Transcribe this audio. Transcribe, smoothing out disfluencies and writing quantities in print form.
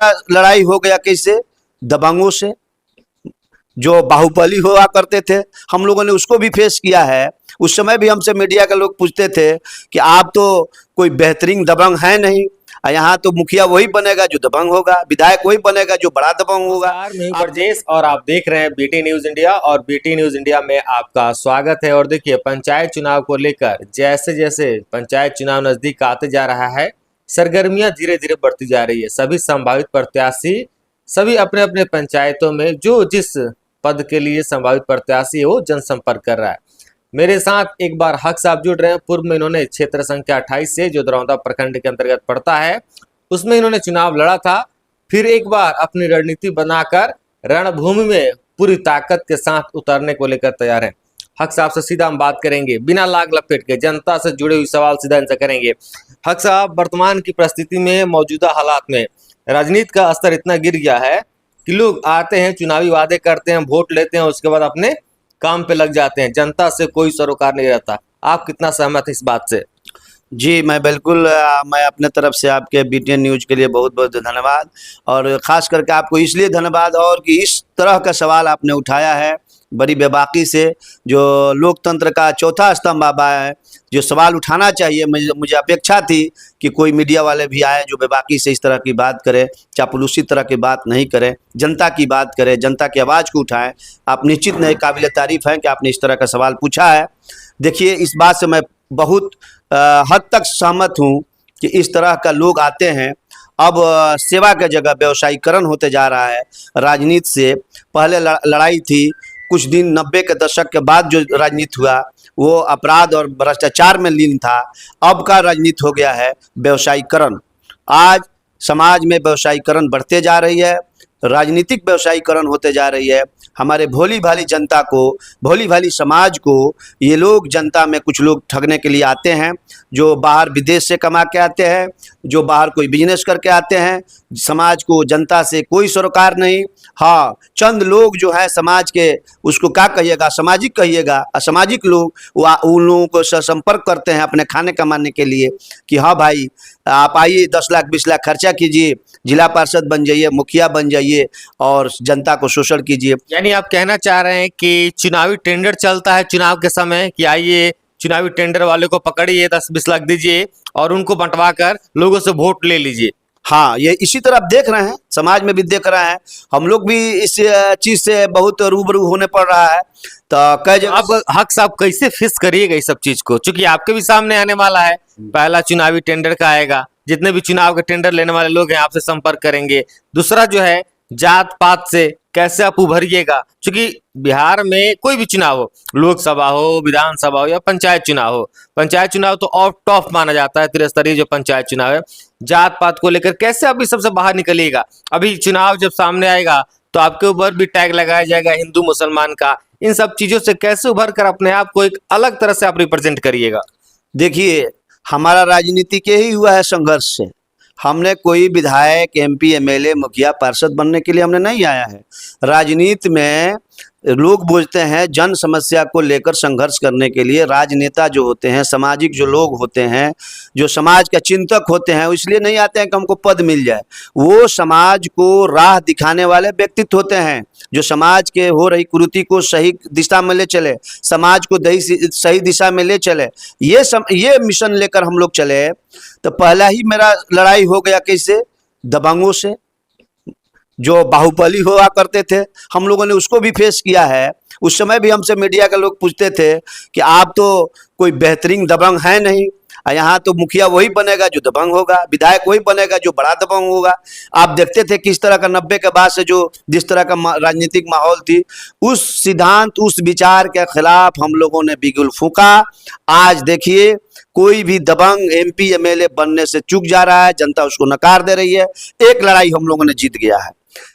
लड़ाई हो गया किससे? दबंगों से। जो बाहुबली हुआ करते थे, हम लोगों ने उसको भी फेस किया है। उस समय भी हमसे मीडिया के लोग पूछते थे कि आप तो कोई बेहतरीन दबंग है नहीं, यहाँ तो मुखिया वही बनेगा जो दबंग होगा, विधायक वही बनेगा जो बड़ा दबंग होगा। नमस्कार, मैं हूं ब्रजेश और आप देख रहे हैं बीटी न्यूज इंडिया और बीटी न्यूज इंडिया में आपका स्वागत है। और देखिए, पंचायत चुनाव को लेकर जैसे जैसे पंचायत चुनाव नजदीक आते जा रहा है, सरगर्मियां धीरे धीरे बढ़ती जा रही है। सभी संभावित प्रत्याशी सभी अपने अपने पंचायतों में जो जिस पद के लिए संभावित प्रत्याशी है वो जनसंपर्क कर रहा है। मेरे साथ एक बार हक साहब जुड़ रहे हैं। पूर्व में इन्होंने क्षेत्र संख्या 28 से जो दरौंदा प्रखंड के अंतर्गत पड़ता है उसमें इन्होंने चुनाव लड़ा था। फिर एक बार अपनी रणनीति बनाकर रणभूमि में पूरी ताकत के साथ उतरने को लेकर तैयार हैं। हक साहब से सीधा हम बात करेंगे, बिना लाग लपेट के जनता से जुड़े हुए सवाल सीधा इनसे करेंगे। हक साहब, वर्तमान की परिस्थिति में, मौजूदा हालात में राजनीति का स्तर इतना गिर गया है कि लोग आते हैं, चुनावी वादे करते हैं, वोट लेते हैं, उसके बाद अपने काम पे लग जाते हैं, जनता से कोई सरोकार नहीं रहता। आप कितना सहमत है इस बात से? जी, मैं बिल्कुल मैं अपने तरफ से आपके बीटीएन न्यूज़ के लिए बहुत बहुत धन्यवाद, और ख़ास करके आपको इसलिए धन्यवाद और कि इस तरह का सवाल आपने उठाया है बड़ी बेबाकी से, जो लोकतंत्र का चौथा स्तंभ आबा है, जो सवाल उठाना चाहिए। मुझे अपेक्षा थी कि कोई मीडिया वाले भी आए जो बेबाकी से इस तरह की बात करे, चापलूसी तरह की बात नहीं करे, जनता की बात करे, जनता की आवाज़ को उठाएं। आप निश्चित नहीं, काबिल तारीफ़ हैं कि आपने इस तरह का सवाल पूछा है। देखिए, इस बात से मैं बहुत हद तक सहमत हूँ कि इस तरह का लोग आते हैं। अब सेवा की जगह व्यवसायीकरण होते जा रहा है। राजनीति से पहले लड़ाई थी, कुछ दिन 90 के दशक के बाद जो राजनीति हुआ वो अपराध और भ्रष्टाचार में लीन था। अब का राजनीति हो गया है व्यवसायीकरण। आज समाज में व्यवसायीकरण बढ़ते जा रही है, राजनीतिक व्यवसायीकरण होते जा रही है। हमारे भोली भाली जनता को, भोली भाली समाज को ये लोग, जनता में कुछ लोग ठगने के लिए आते हैं, जो बाहर विदेश से कमा के आते हैं, जो बाहर कोई बिजनेस करके आते हैं। समाज को, जनता से कोई सरोकार नहीं। हाँ, चंद लोग जो है समाज के, उसको क्या कहिएगा, सामाजिक कहिएगा, असामाजिक लोग उन लोगों को संपर्क करते हैं अपने खाने कमाने के लिए कि हाँ भाई आप आइए, 10 लाख 20 लाख खर्चा कीजिए, जिला पार्षद बन जाइए, मुखिया बन जाइए और जनता को शोषण कीजिए। यानी आप कहना चाह रहे हैं कि चुनावी टेंडर चलता है चुनाव के समय कि आइए चुनावी टेंडर वाले को पकड़िए, 10-20 लाख दीजिए और उनको बंटवा कर लोगों से वोट ले लीजिए। हाँ, ये इसी तरह आप देख रहे हैं, समाज में भी देख रहे हैं, हम लोग भी इस चीज़ से बहुत रूबरू होने पड़ रहा है। तो कई जगह अब हक साहब कैसे फिक्स करिएगा इस सब चीज को, क्योंकि आपके भी सामने आने वाला है, पहला चुनावी टेंडर का आएगा, जितने भी चुनाव के टेंडर लेने वाले लोग हैं आपसे संपर्क करेंगे। दूसरा जो है, जात पात से कैसे आप उभरिएगा, क्योंकि बिहार में कोई भी चुनाव हो, लोकसभा हो, विधानसभा हो या पंचायत चुनाव हो, पंचायत चुनाव तो ऑफ टॉप माना जाता है, त्रिस्तरीय जो पंचायत चुनाव है। जात पात को लेकर कैसे आप इस सबसे बाहर निकलिएगा? अभी चुनाव जब सामने आएगा तो आपके ऊपर भी टैग लगाया जाएगा हिंदू मुसलमान का। इन सब चीजों से कैसे उभर कर अपने आप को एक अलग तरह से आप रिप्रेजेंट करिएगा? देखिए, हमारा राजनीति के ही हुआ है संघर्ष से। हमने कोई विधायक, एमपी, एमएलए, मुखिया, पार्षद बनने के लिए हमने नहीं आया है। राजनीति में लोग बोलते हैं जन समस्या को लेकर संघर्ष करने के लिए। राजनेता जो होते हैं, सामाजिक जो लोग होते हैं, जो समाज का चिंतक होते हैं, इसलिए नहीं आते हैं कि हमको पद मिल जाए। वो समाज को राह दिखाने वाले व्यक्तित्व होते हैं, जो समाज के हो रही कुरीति को सही दिशा में ले चले, समाज को सही दिशा में ले चले। ये मिशन लेकर हम लोग चले। तो पहला ही मेरा लड़ाई हो गया किससे? दबंगों से। जो बाहुबली हुआ करते थे, हम लोगों ने उसको भी फेस किया है। उस समय भी हमसे मीडिया के लोग पूछते थे कि आप तो कोई बेहतरीन दबंग है नहीं, यहाँ तो मुखिया वही बनेगा जो दबंग होगा, विधायक वही बनेगा जो बड़ा दबंग होगा। आप देखते थे किस तरह का 90 के बाद से जो जिस तरह का राजनीतिक माहौल थी, उस सिद्धांत, उस विचार के खिलाफ हम लोगों ने बिगुल फूंका। आज देखिए, कोई भी दबंग एमपी एमएलए बनने से चूक जा रहा है, जनता उसको नकार दे रही है। एक लड़ाई हम लोगों ने जीत गया है।